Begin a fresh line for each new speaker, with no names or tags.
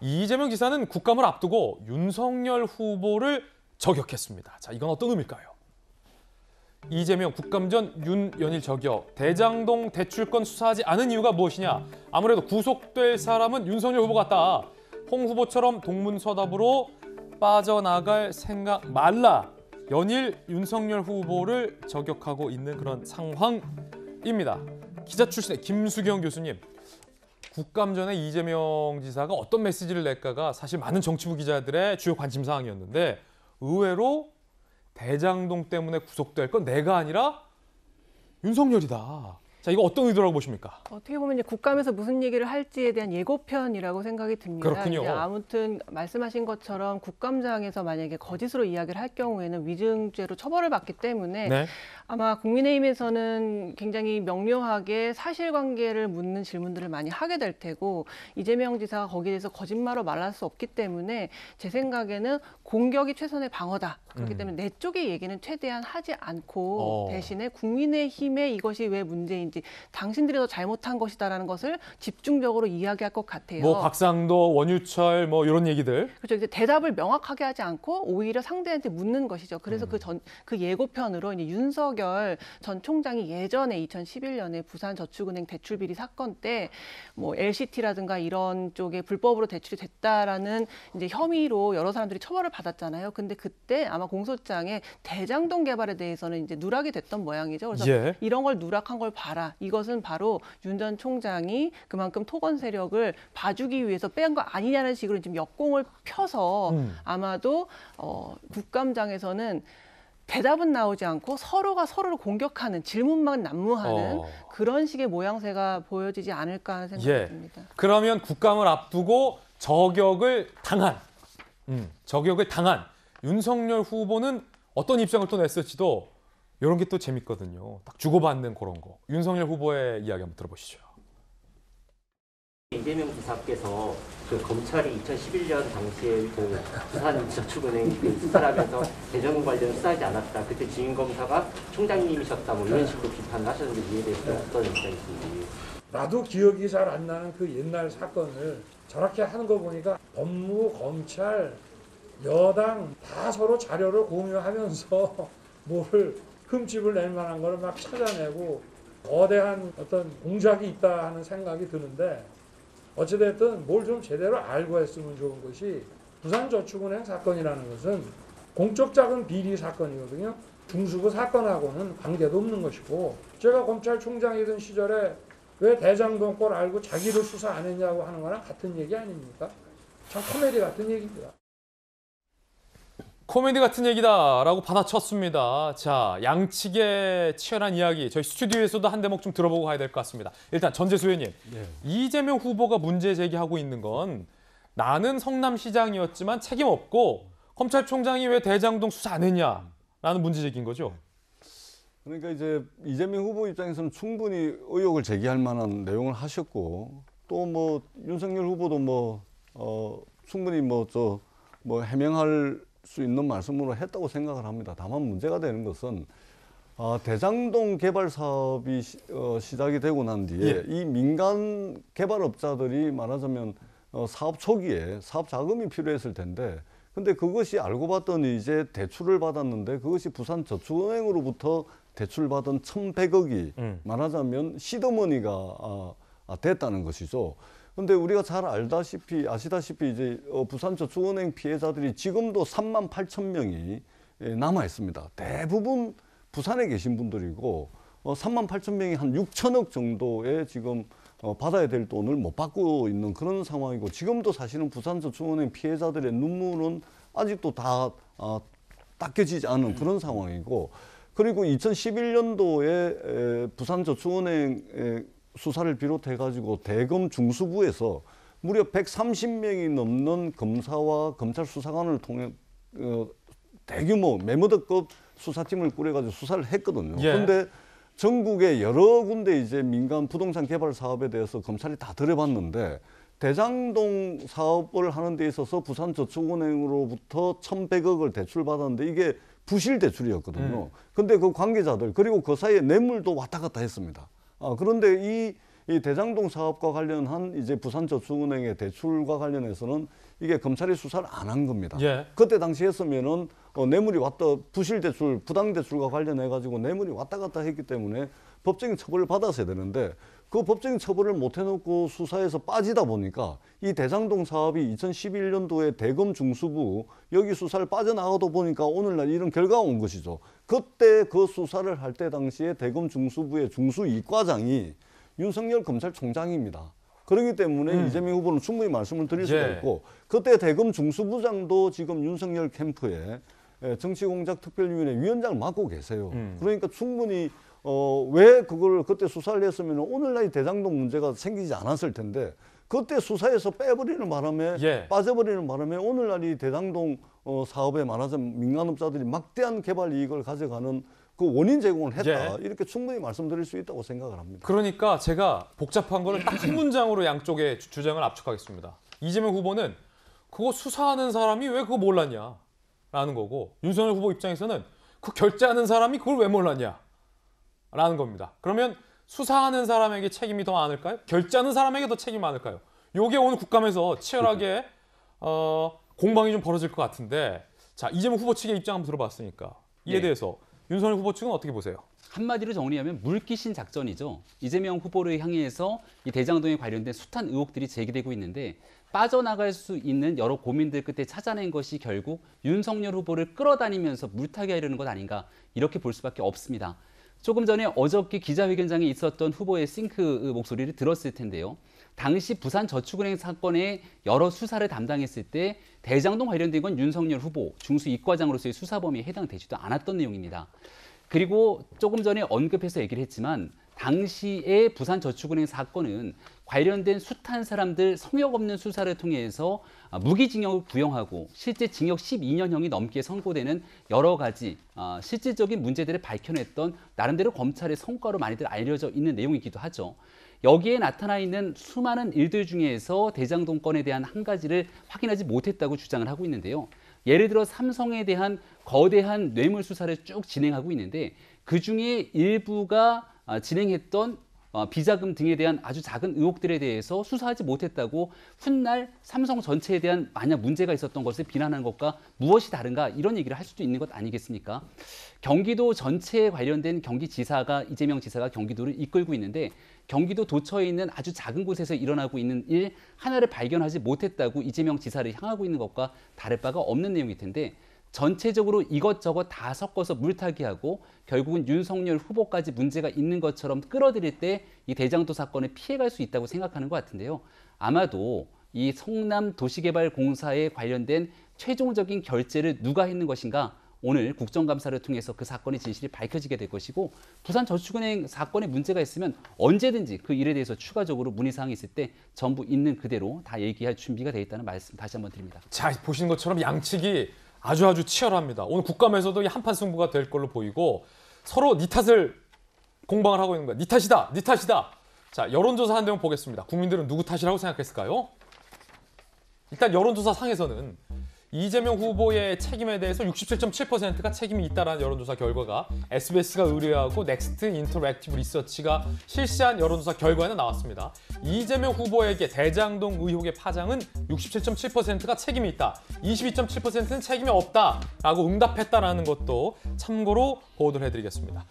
이재명 지사는 국감을 앞두고 윤석열 후보를 저격했습니다. 자, 이건 어떤 의미일까요? 이재명 국감 전 윤연일 저격, 대장동 대출건 수사하지 않은 이유가 무엇이냐? 아무래도 구속될 사람은 윤석열 후보 같다. 홍 후보처럼 동문서답으로 빠져나갈 생각 말라. 연일 윤석열 후보를 저격하고 있는 그런 상황입니다. 기자 출신의 김수경 교수님, 국감 전에 이재명 지사가 어떤 메시지를 낼까가 사실 많은 정치부 기자들의 주요 관심 사항이었는데 의외로 대장동 때문에 구속될 건 내가 아니라 윤석열이다. 자, 이거 어떤 의도라고 보십니까?
어떻게 보면 이제 국감에서 무슨 얘기를 할지에 대한 예고편이라고 생각이 듭니다.
그렇군요.
이제 아무튼 말씀하신 것처럼 국감장에서 만약에 거짓으로 이야기를 할 경우에는 위증죄로 처벌을 받기 때문에
네.
아마 국민의힘에서는 굉장히 명료하게 사실관계를 묻는 질문들을 많이 하게 될 테고 이재명 지사가 거기에 대해서 거짓말로 말할 수 없기 때문에 제 생각에는 공격이 최선의 방어다. 그렇기 때문에 내 쪽의 얘기는 최대한 하지 않고 대신에 국민의힘의 이것이 왜 문제인지 당신들이 더 잘못한 것이다라는 것을 집중적으로 이야기할 것 같아요.
뭐 박상도, 원유철 뭐 이런 얘기들.
그렇죠. 이제 대답을 명확하게 하지 않고 오히려 상대한테 묻는 것이죠. 그래서 그 예고편으로 이제 윤석열 전 총장이 예전에 2011년에 부산저축은행 대출 비리 사건 때 뭐 LCT라든가 이런 쪽에 불법으로 대출이 됐다라는 이제 혐의로 여러 사람들이 처벌을 받았잖아요. 근데 그때 아마 공소장에 대장동 개발에 대해서는 이제 누락이 됐던 모양이죠. 그래서 이런 걸 누락한 걸 봐라. 이것은 바로 윤 전 총장이 그만큼 토건 세력을 봐주기 위해서 뺀 거 아니냐는 식으로 지금 역공을 펴서 아마도 국감장에서는 대답은 나오지 않고 서로가 서로를 공격하는, 질문만 난무하는 그런 식의 모양새가 보여지지 않을까 하는 생각이 듭니다.
그러면 국감을 앞두고 저격을 당한 윤석열 후보는 어떤 입장을 또 냈을지도 이런 게 또 재밌거든요. 딱 주고받는 그런 거. 윤석열 후보의 이야기 한번 들어보시죠.
이재명 지사께서 그 검찰이 2011년 당시에 그 부산저축은행 수사를 하면서 대장동 관련 수사하지 않았다. 그때 지인검사가 총장님이셨다. 뭐 이런 식으로 비판을 하셨는데 이에 대해서 어떤 입장이신지.
나도 기억이 잘 안 나는 그 옛날 사건을 저렇게 하는 거 보니까 법무, 검찰, 여당 다 서로 자료를 공유하면서 뭘 흠집을 낼 만한 거를 막 찾아내고 거대한 어떤 공작이 있다 하는 생각이 드는데 어찌됐든 뭘 좀 제대로 알고 했으면 좋은 것이 부산저축은행 사건이라는 것은 공적 자금 비리 사건이거든요. 중수부 사건하고는 관계도 없는 것이고 제가 검찰총장이던 시절에 왜 대장동 걸 알고 자기를 수사 안 했냐고 하는 거랑 같은 얘기 아닙니까? 참 코미디 같은 얘기입니다.
코미디 같은 얘기다라고 받아쳤습니다. 자, 양측의 치열한 이야기 저희 스튜디오에서도 한 대목 좀 들어보고 가야 될 것 같습니다. 일단 전재수 의원님, 이재명 후보가 문제 제기하고 있는 건 나는 성남시장이었지만 책임 없고 검찰총장이 왜 대장동 수사 안 했냐라는 문제 제기인 거죠.
그러니까 이제 이재명 후보 입장에서는 충분히 의혹을 제기할 만한 내용을 하셨고 또 뭐 윤석열 후보도 충분히 해명할 수 있는 말씀으로 했다고 생각을 합니다. 다만 문제가 되는 것은 대장동 개발 사업이 시작이 되고 난 뒤에 이 민간 개발업자들이 말하자면 사업 초기에 사업 자금이 필요했을 텐데 근데 그것이 알고 봤더니 이제 대출을 받았는데 그것이 부산저축은행으로부터 대출받은 1,100억이 말하자면 시드머니가 됐다는 것이죠. 근데 우리가 잘 아시다시피 이제 부산저축은행 피해자들이 지금도 38,000명이 남아 있습니다. 대부분 부산에 계신 분들이고 38,000명이 한 6천억 정도의 지금 받아야 될 돈을 못 받고 있는 그런 상황이고 지금도 사실은 부산저축은행 피해자들의 눈물은 아직도 다 닦여지지 않은 그런 상황이고 그리고 2011년도에 부산저축은행 수사를 비롯해가지고 대검 중수부에서 무려 130명이 넘는 검사와 검찰 수사관을 통해 대규모 메모드급 수사팀을 꾸려가지고 수사를 했거든요. 그런데 전국의 여러 군데 이제 민간 부동산 개발 사업에 대해서 검찰이 다 들여봤는데 대장동 사업을 하는 데 있어서 부산저축은행으로부터 1,100억을 대출받았는데 이게 부실 대출이었거든요. 근데 그 관계자들 그리고 그 사이에 뇌물도 왔다 갔다 했습니다. 그런데 이 이 대장동 사업과 관련한 이제 부산저축은행의 대출과 관련해서는 이게 검찰이 수사를 안 한 겁니다.
예.
그때 당시 했으면은 뇌물이 왔다 부실대출, 부당대출과 관련해 가지고 뇌물이 왔다 갔다 했기 때문에 법적인 처벌을 받았어야 되는데 그 법적인 처벌을 못 해놓고 수사에서 빠지다 보니까 이 대장동 사업이 2011년도에 대검 중수부 여기 수사를 빠져나가다 보니까 오늘날 이런 결과가 온 것이죠. 그때 그 수사를 할 때 당시에 대검 중수부의 중수 이과장이 윤석열 검찰총장입니다. 그렇기 때문에 이재명 후보는 충분히 말씀을 드릴 수가
예.
있고 그때 대검 중수부장도 지금 윤석열 캠프에 정치공작특별위원회 위원장을 맡고 계세요. 그러니까 충분히 왜 그걸 그때 수사를 했으면 오늘날 이 대장동 문제가 생기지 않았을 텐데 그때 수사에서 빼버리는 바람에
예.
빠져버리는 바람에 오늘날 이 대장동 사업에 말하자면 민간업자들이 막대한 개발 이익을 가져가는 그 원인 제공을 했다.
예.
이렇게 충분히 말씀드릴 수 있다고 생각을 합니다.
그러니까 제가 복잡한 거는 딱 한 문장으로 양쪽의 주장을 압축하겠습니다. 이재명 후보는 그거 수사하는 사람이 왜 그거 몰랐냐 라는 거고 윤석열 후보 입장에서는 그 결제하는 사람이 그걸 왜 몰랐냐 라는 겁니다. 그러면 수사하는 사람에게 책임이 더 많을까요? 결제하는 사람에게 더 책임이 많을까요? 요게 오늘 국감에서 치열하게 공방이 좀 벌어질 것 같은데 자 이재명 후보 측의 입장 한번 들어봤으니까 이에
네.
대해서 윤석열 후보 측은 어떻게 보세요?
한마디로 정리하면 물귀신 작전이죠. 이재명 후보를 향해서 이 대장동에 관련된 숱한 의혹들이 제기되고 있는데 빠져나갈 수 있는 여러 고민들 끝에 찾아낸 것이 결국 윤석열 후보를 끌어다니면서 물타기 하려는 것 아닌가 이렇게 볼 수밖에 없습니다. 조금 전에 어저께 기자회견장에 있었던 후보의 싱크 목소리를 들었을 텐데요. 당시 부산저축은행 사건의 여러 수사를 담당했을 때 대장동 관련된 건 윤석열 후보 중수 이과장으로서의 수사 범위에 해당되지도 않았던 내용입니다. 그리고 조금 전에 언급해서 얘기를 했지만 당시의 부산저축은행 사건은 관련된 숱한 사람들 성역 없는 수사를 통해서 무기징역을 구형하고 실제 징역 12년형이 넘게 선고되는 여러 가지 실질적인 문제들을 밝혀냈던 나름대로 검찰의 성과로 많이들 알려져 있는 내용이기도 하죠. 여기에 나타나 있는 수많은 일들 중에서 대장동 건에 대한 한 가지를 확인하지 못했다고 주장을 하고 있는데요. 예를 들어 삼성에 대한 거대한 뇌물 수사를 쭉 진행하고 있는데 그중에 일부가 진행했던 비자금 등에 대한 아주 작은 의혹들에 대해서 수사하지 못했다고 훗날 삼성 전체에 대한 만약 문제가 있었던 것을 비난하는 것과 무엇이 다른가 이런 얘기를 할 수도 있는 것 아니겠습니까? 경기도 전체에 관련된 경기지사가 이재명 지사가 경기도를 이끌고 있는데 경기도 도처에 있는 아주 작은 곳에서 일어나고 있는 일 하나를 발견하지 못했다고 이재명 지사를 향하고 있는 것과 다를 바가 없는 내용일 텐데 전체적으로 이것저것 다 섞어서 물타기하고 결국은 윤석열 후보까지 문제가 있는 것처럼 끌어들일 때 이 대장동 사건을 피해갈 수 있다고 생각하는 것 같은데요. 아마도 이 성남도시개발공사에 관련된 최종적인 결제를 누가 했는 것인가 오늘 국정감사를 통해서 그 사건의 진실이 밝혀지게 될 것이고 부산저축은행 사건에 문제가 있으면 언제든지 그 일에 대해서 추가적으로 문의사항이 있을 때 전부 있는 그대로 다 얘기할 준비가 되어 있다는 말씀 다시 한번 드립니다.
자 보시는 것처럼 양측이 아주 치열합니다. 오늘 국감에서도 이 한판 승부가 될 걸로 보이고 서로 니 탓을 공방을 하고 있는 거야. 니 탓이다. 니 탓이다. 자 여론조사 한 내용 보겠습니다. 국민들은 누구 탓이라고 생각했을까요? 일단 여론조사 상에서는 이재명 후보의 책임에 대해서 67.7%가 책임이 있다라는 여론조사 결과가 SBS가 의뢰하고 넥스트 인터랙티브 리서치가 실시한 여론조사 결과에는 나왔습니다. 이재명 후보에게 대장동 의혹의 파장은 67.7%가 책임이 있다. 22.7%는 책임이 없다라고 응답했다라는 것도 참고로 보도를 해드리겠습니다.